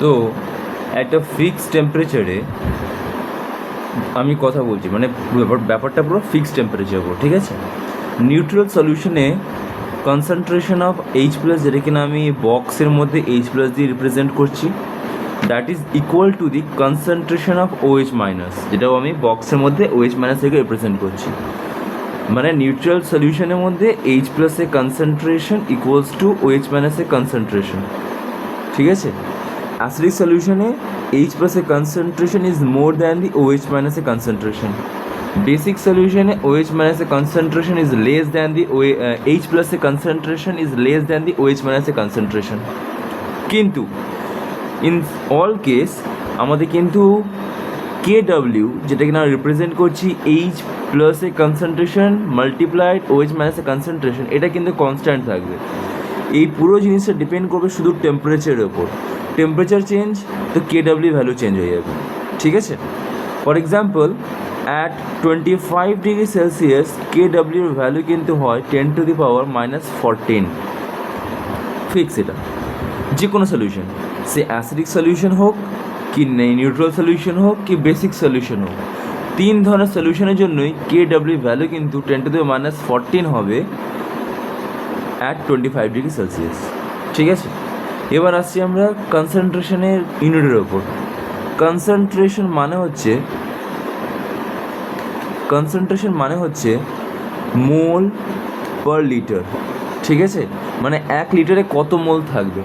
তো একটা ফিক্সড টেম্পারেচারে আমি কথা বলছি, মানে ব্যাপারটা পুরো ফিক্সড টেম্পারেচার পুরো, ঠিক আছে। নিউট্রাল সলিউশনে কনসেন্ট্রেশন অফ এইচ প্লাস, যেটা কিনা আমি বক্সের মধ্যে এইচ প্লাস দিয়ে রিপ্রেজেন্ট করছি, that is equal to the concentration of OH minus, যেটাও আমি বক্সের মধ্যে ওএইচ মাইনাস থেকে রিপ্রেজেন্ট করছি। মানে নিউট্রাল সলিউশনের মধ্যে এইচ প্লাসের কনসেন্ট্রেশন ইকুয়ালস টু ওএইচ মাইনাসের কনসেন্ট্রেশন, ঠিক আছে। অ্যাসিডিক সলিউশনে এইচ প্লাসের concentration is more than the OH মাইনাসের কনসেন্ট্রেশন। বেসিক সলিউশনে OH minus concentration is less than the H plus concentration is less than the OH minus concentration. কিন্তু in all case আমাদের কিন্তু KW, যেটা কিনা represent করছি H plus এ concentration multiplied OH minus concentration, এটা কিন্তু কনস্ট্যান্ট থাকবে। এই পুরো জিনিসটা ডিপেন্ড করবে শুধু টেম্পারেচারের ওপর। টেম্পারেচার চেঞ্জ তো KW ভ্যালু চেঞ্জ হয়ে যাবে, ঠিক আছে। For example at 25 degree Celsius KW এর ভ্যালু কিন্তু হয় 10⁻⁻14। ফিক্স এটা যে কোনো সলিউশন, সে অ্যাসিডিক সলিউশন হোক কি নিউট্রাল সলিউশন হোক কি বেসিক সলিউশন হোক, তিন ধরনের সলিউশনের জন্যই KW ভ্যালু কিন্তু 10⁻14 হবে অ্যাট 25 ডিগ্রি সেলসিয়াস, ঠিক আছে। এবার আসছি আমরা কনসেন্ট্রেশনের ইউনিটের ওপর। কনসেন্ট্রেশন মানে হচ্ছে মোল পার লিটার, ঠিক আছে। মানে 1 লিটারে কত মোল থাকবে।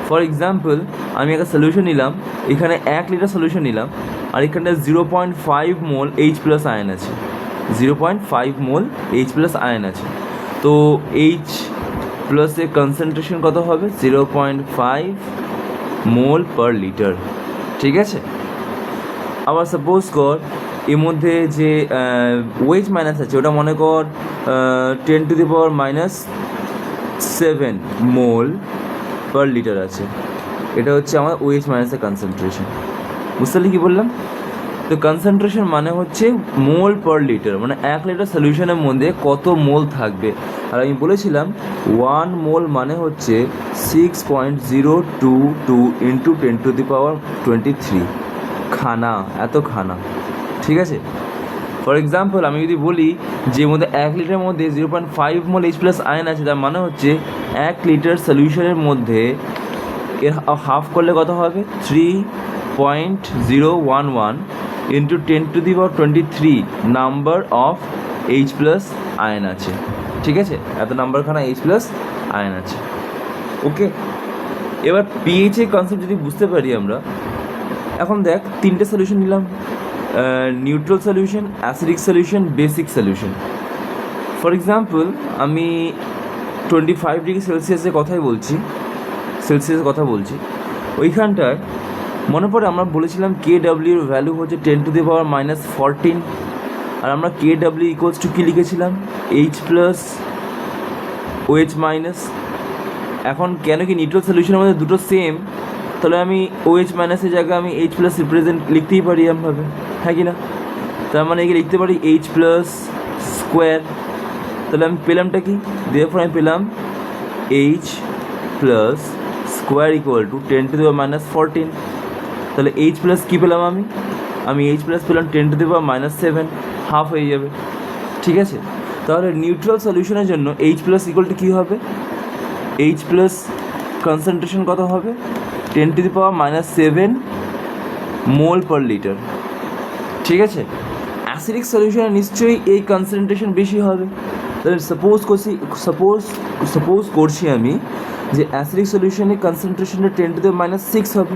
ফর এক্সাম্পল আমি একটা সলিউশন নিলাম, এখানে 1 লিটার সলিউশন নিলাম, আর এখানে 0.5 মোল H প্লাস আয়ন আছে, 0.5 মোল H প্লাস আয়ন আছে। তো H প্লাসের কনসেন্ট্রেশন কত হবে? 0.5 মোল পার লিটার, ঠিক আছে। আবার সাপোজ কর এর মধ্যে যে ওয়েজ মাইনাস আছে ওটা মনে কর 10⁻⁻7 মোল পার লিটার আছে। এটা হচ্ছে আমার ওয়েজ মাইনাসের কনসেন্ট্রেশন। বুঝতে পারলি কী বললাম? তো কনসেন্ট্রেশন মানে হচ্ছে মোল পার লিটার, মানে 1 লিটার সলিউশনের মধ্যে কত মোল থাকবে। আর আমি বলেছিলাম 1 মোল মানে হচ্ছে 6.022 ইন্টু 10⁻23 খানা, এত খানা, ঠিক আছে। ফর এক্সাম্পল আমি যদি বলি যে মধ্যে 1 লিটারের মধ্যে 0.5 মোল H প্লাস আয়ন আছে, তার মানে হচ্ছে 1 লিটার সলিউশনের মধ্যে এর হাফ করলে কত হবে? 3.011 into 10⁻23 number of H plus ion আছে, ঠিক আছে। এত নাম্বারখানা H প্লাস আয়ন আছে, ওকে। এবার পিএইচ এর কনসেপ্ট যদি বুঝতে পারি আমরা, এখন দেখ 3টে সলিউশন নিলাম, neutral solution, acidic solution, basic solution. For example আমি 25 ডিগ্রি সেলসিয়াসের কথা বলছি, ওইখানটায় মনে পড়ে আমরা বলেছিলাম KW এর ভ্যালু হচ্ছে 10⁻⁻14, আর আমরা KW ইকুয়ালস টু কী লিখেছিলাম? H plus OH minus. এখন কেন কি নিউট্রাল সলিউশনের মধ্যে দুটো সেম, তাহলে আমি OH মাইনাসের জায়গায় আমি H প্লাস রিপ্রেজেন্ট লিখতেই পারি এমনভাবে, হ্যাঁ কি না? তার মানে একে লিখতে পারি H প্লাস স্কোয়ার। তাহলে আমি পেলামটা কি? দেয়ারফর আমি পেলাম H plus square equal to 10⁻⁻14। তাহলে H প্লাস কী পেলাম আমি H প্লাস পেলাম 10⁻⁻7, হাফ হয়ে যাবে, ঠিক আছে। তাহলে নিউট্রাল সলিউশনের জন্য H প্লাস ইকুয়াল টু কী হবে? H প্লাস কনসেন্ট্রেশন কত হবে? 10⁻⁻7 মোল পার লিটার, ঠিক আছে। অ্যাসিডিক সলিউশনে নিশ্চয়ই এই কনসেন্ট্রেশন বেশি হবে। তাহলে সাপোজ করছি আমি যে অ্যাসিডিক সলিউশনের কনসেন্ট্রেশনটা 10⁻6 হবে,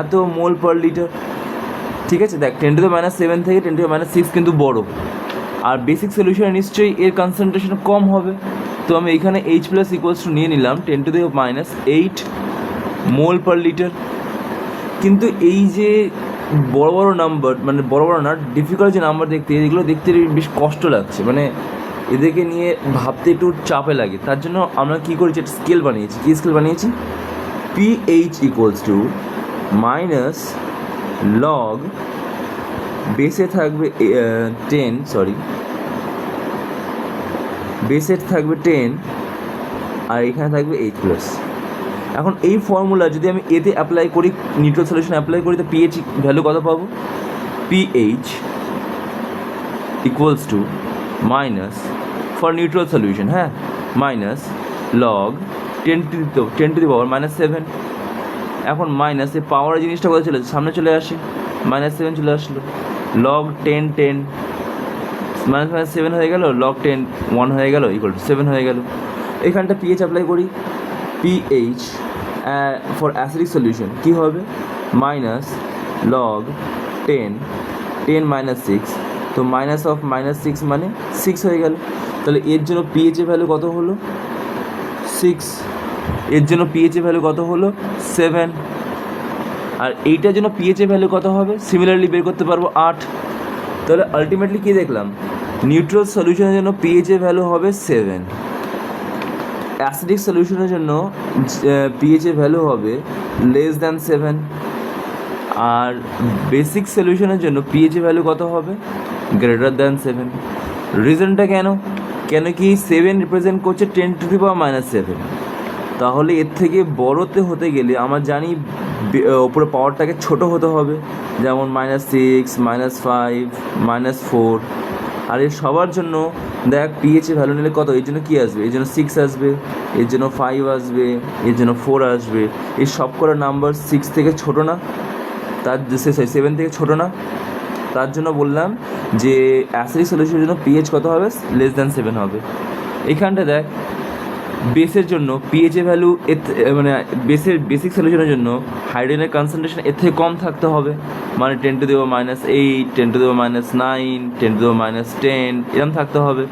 এত মোল পার লিটার, ঠিক আছে। দেখ 10⁻7 থেকে 10⁻6 কিন্তু বড়, আর বেসিক সলিউশনে নিশ্চয়ই এর কনসেন্ট্রেশন কম হবে। তো আমি এখানে H প্লাস ইকুয়ালস টু নিয়ে নিলাম 10⁻8 মোল পার লিটার। কিন্তু এই যে বড় বড় নাম্বার, মানে বড় বড় না, ডিফিকাল্ট যে নাম্বার দেখতে, এগুলো দেখতে বেশ কষ্ট লাগছে, মানে এদেরকে নিয়ে ভাবতে একটু চাপে লাগে। তার জন্য আমরা কী করেছি, একটা স্কেল বানিয়েছি। কী স্কেল বানিয়েছি? PH equals to minus log, বেসে থাকবে 10 আর এখানে থাকবে H প্লাস। এখন এই ফর্মুলা যদি আমি এতে অ্যাপ্লাই করি, নিউট্রাল সলিউশন অ্যাপ্লাই করি, তো পিএইচ ভ্যালু কত পাবো? PH equals to minus, for neutral solution, হ্যাঁ, মাইনাস লগ 10⁻⁻7। এখন মাইনাস এই পাওয়ার জিনিসটা কোথায় চলে সামনে চলে আসে, -7 চলে আসলো, লগ 10 -7 হয়ে গেল, লগ 10 1 হয়ে গেল, ইকুয়াল টু 7 হয়ে গেল। এখানটা পিএইচ অ্যাপ্লাই করি, পিএইচ ফর অ্যাসিডিক সলিউশন কী হবে? মাইনাস লগ 10 6, তো মাইনাস অফ -6 মানে 6 হয়ে গেল। তাহলে এর জন্য পিএইচ এর ভ্যালু কত হলো? 6। এর জন্য পিএইচ এর ভ্যালু কত হলো? 7। আর এইটার জন্য পিএইচ এর ভ্যালু কত হবে? সিমিলারলি বের করতে পারবো 8। তাহলে আলটিমেটলি কী দেখলাম? নিউট্রাল সলিউশনের জন্য পিএইচ এর ভ্যালু হবে 7, অ্যাসিডিক সলিউশনের জন্য পিএইচ এর ভ্যালু হবে <7, আর বেসিক সলিউশনের জন্য পিএইচ এর ভ্যালু কত হবে? >7। রিজনটা কেন? কেন কি 7 রিপ্রেজেন্ট করছে 10⁻⁻7। তাহলে এর থেকে বড়তে হতে গেলে আমরা জানি ওপরে পাওয়ারটাকে ছোট হতে হবে, যেমন -6, -5, -4। আর এর সবার জন্য দেখ পিএইচ এর ভ্যালু নিলে কত? এর জন্য কী আসবে? এর জন্য 6 আসবে, এর জন্য 5 আসবে, এর জন্য 4 আসবে। এই সব কটা নাম্বার 6 থেকে ছোট না, তার 7 থেকে ছোট না? তার জন্য বললাম যে অ্যাসিডিক সলিউশনের জন্য পিএইচ কত হবে? <7 হবে। এখানটা দেখ বেসের জন্য পিএইচ এর ভ্যালু মানে বেসিক সলিউশনের জন্য হাইড্রোজেনের কনসেন্ট্রেশন এর থেকে কম থাকতে হবে, মানে 10⁻⁻8, 10⁻⁹, 10⁻10 এরকম থাকতে হবে।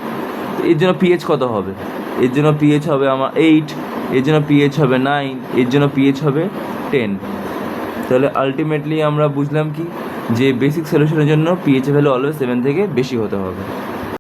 এর জন্য পিএইচ কত হবে? এর জন্য পিএইচ হবে আমার 8, এর জন্য পিএইচ হবে 9, এর জন্য পিএইচ হবে 10। তাহলে আলটিমেটলি আমরা বুঝলাম কি, যে বেসিক সলিউশনের জন্য পিএইচ ভ্যালু অলওয়েজ 7 থেকে বেশি হতে হবে।